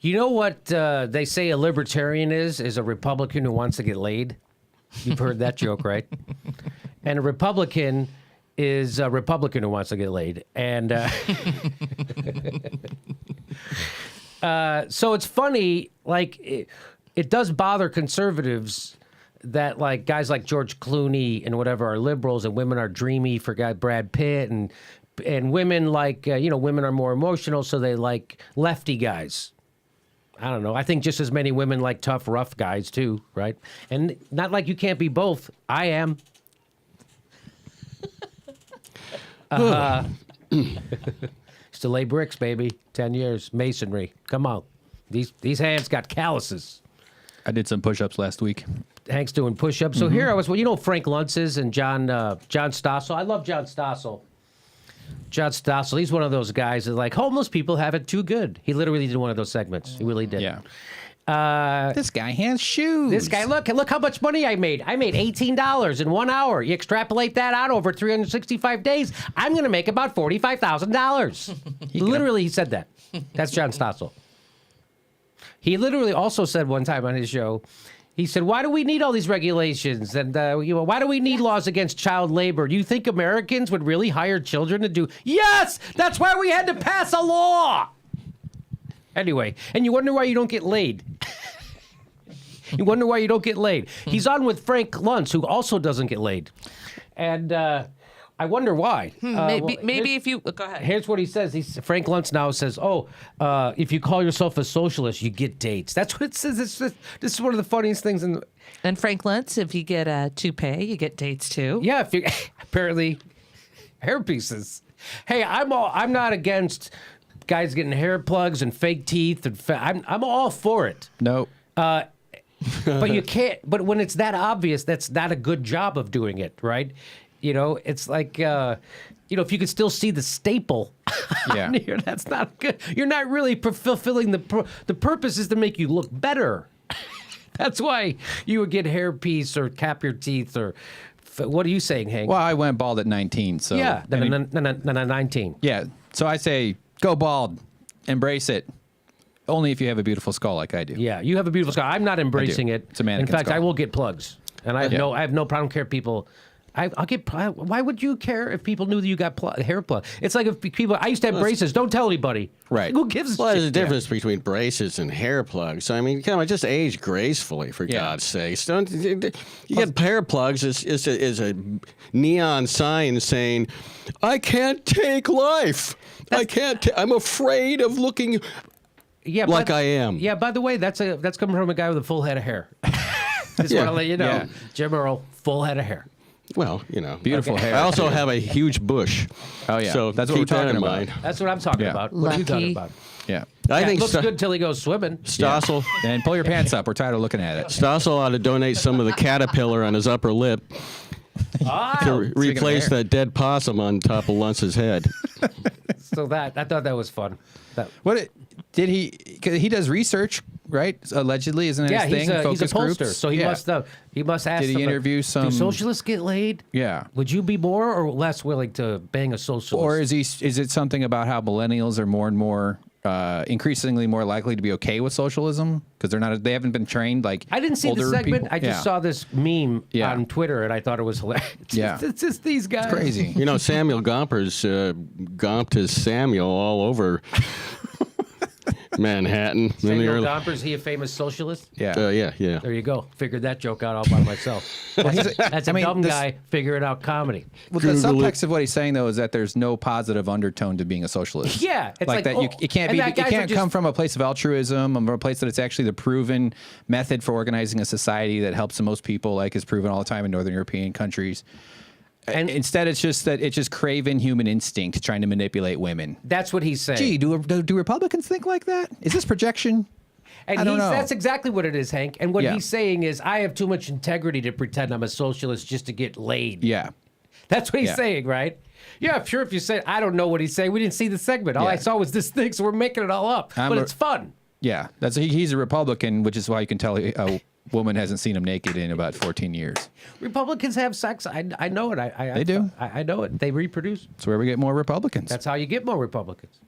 You know what they say a libertarian is a Republican who wants to get laid? You've heard that joke, right? And a Republican is a Republican who wants to get laid. And so it's funny, like, it does bother conservatives that, like, guys like George Clooney and whatever are liberals and women are dreamy for Brad Pitt and women like, women are more emotional, so they like lefty guys. I don't know. I think just as many women like tough, rough guys, too, right? And not like you can't be both. I am. Still lay bricks, baby. 10 years. Masonry. Come on. These hands got calluses. I did some push-ups last week. Hank's doing push-ups. So here I was, Frank Lutz is and John Stossel. I love John Stossel. John Stossel, he's one of those guys that, like, homeless people have it too good. He literally did one of those segments. He really did. Yeah. This guy has shoes. This guy, look how much money I made. I made $18 in 1 hour. You extrapolate that out over 365 days, I'm going to make about $45,000. Literally, he said that. That's John Stossel. He literally also said one time on his show, he said, why do we need all these regulations? And, why do we need laws against child labor? Do you think Americans would really hire children to do? Yes! That's why we had to pass a law! Anyway, and you wonder why you don't get laid. You wonder why you don't get laid. He's on with Frank Lutz, who also doesn't get laid. And I wonder why. Maybe if you... Go ahead. Here's what he says. Frank Lutz now says, if you call yourself a socialist, you get dates. That's what it says. This is one of the funniest things. And Frank Lutz, if you get a toupee, you get dates too. Yeah, apparently hair pieces. Hey, I'm not against guys getting hair plugs and fake teeth. I'm all for it. Nope. But you can't. But when it's that obvious, that's not a good job of doing it, right? It's like, if you could still see the staple on here, that's not good. You're not really fulfilling the purpose is to make you look better. That's why you would get hair piece or cap your teeth or what are you saying, Hank? Well, I went bald at 19, so. Yeah, 19. Yeah, so I say go bald, embrace it. Only if you have a beautiful skull like I do. Yeah, you have a beautiful skull. I'm not embracing it. It's a mannequin In fact, skull. I will get plugs. And I have no problem care people. I'll get. Why would you care if people knew that you got hair plug? It's like if people. I used to have braces. Don't tell anybody. Right. Who gives a Well, shit? there's a difference between braces and hair plugs. I mean, come on, just age gracefully, for God's sakes. Don't you get hair plugs is a neon sign saying, "I can't take life. I can't. I'm afraid of looking like I am." Yeah. By the way, that's coming from a guy with a full head of hair. Just want to let you know, Yeah. Jim Earl, full head of hair. Well, Beautiful hair. I also have a huge bush. Oh, yeah. So that's what we're keep that talking in about. mind. That's what I'm talking about. What are you talking about? Yeah. I think it looks good till he goes swimming. Stossel. And pull your pants up. We're tired of looking at it. Stossel ought to donate some of the caterpillar on his upper lip to replace hair. that dead possum on top of Lutz's head. So I thought that was fun. Did he? Cause he does research, right? Allegedly, isn't it his thing? He's a Focus pollster, groups? so he must ask. Did he interview some? Do socialists get laid? Yeah. Would you be more or less willing to bang a socialist? Or is it something about how millennials are more and more increasingly more likely to be okay with socialism because they haven't been trained like I didn't see the older segment. people? I just saw this meme Yeah. on Twitter and I thought it was hilarious. Yeah. It's just these guys. It's crazy. Samuel Gomper's gomped his Samuel all over Manhattan. Samuel Gomper, is he a famous socialist? Yeah. Yeah. There you go. Figured that joke out all by myself. That's a dumb guy figuring out comedy. Well, the subtext of what he's saying though is that there's no positive undertone to being a socialist. Yeah, it's like, that it can't come from a place of altruism, or a place that it's actually the proven method for organizing a society that helps the most people, like is proven all the time in Northern European countries. And instead, it's just craven human instinct trying to manipulate women. That's what he's saying. Gee, do Republicans think like that? Is this projection? And I don't know. That's exactly what it is, Hank. And what he's saying is, I have too much integrity to pretend I'm a socialist just to get laid. Yeah. That's what he's saying, right? Yeah, sure. If you say, I don't know what he's saying. We didn't see the segment. All I saw was this thing, so we're making it all up. But it's fun. Yeah. He's a Republican, which is why you can tell a woman hasn't seen him naked in about 14 years. Republicans have sex. I know it. They do. I know it. They reproduce. That's where we get more Republicans. That's how you get more Republicans.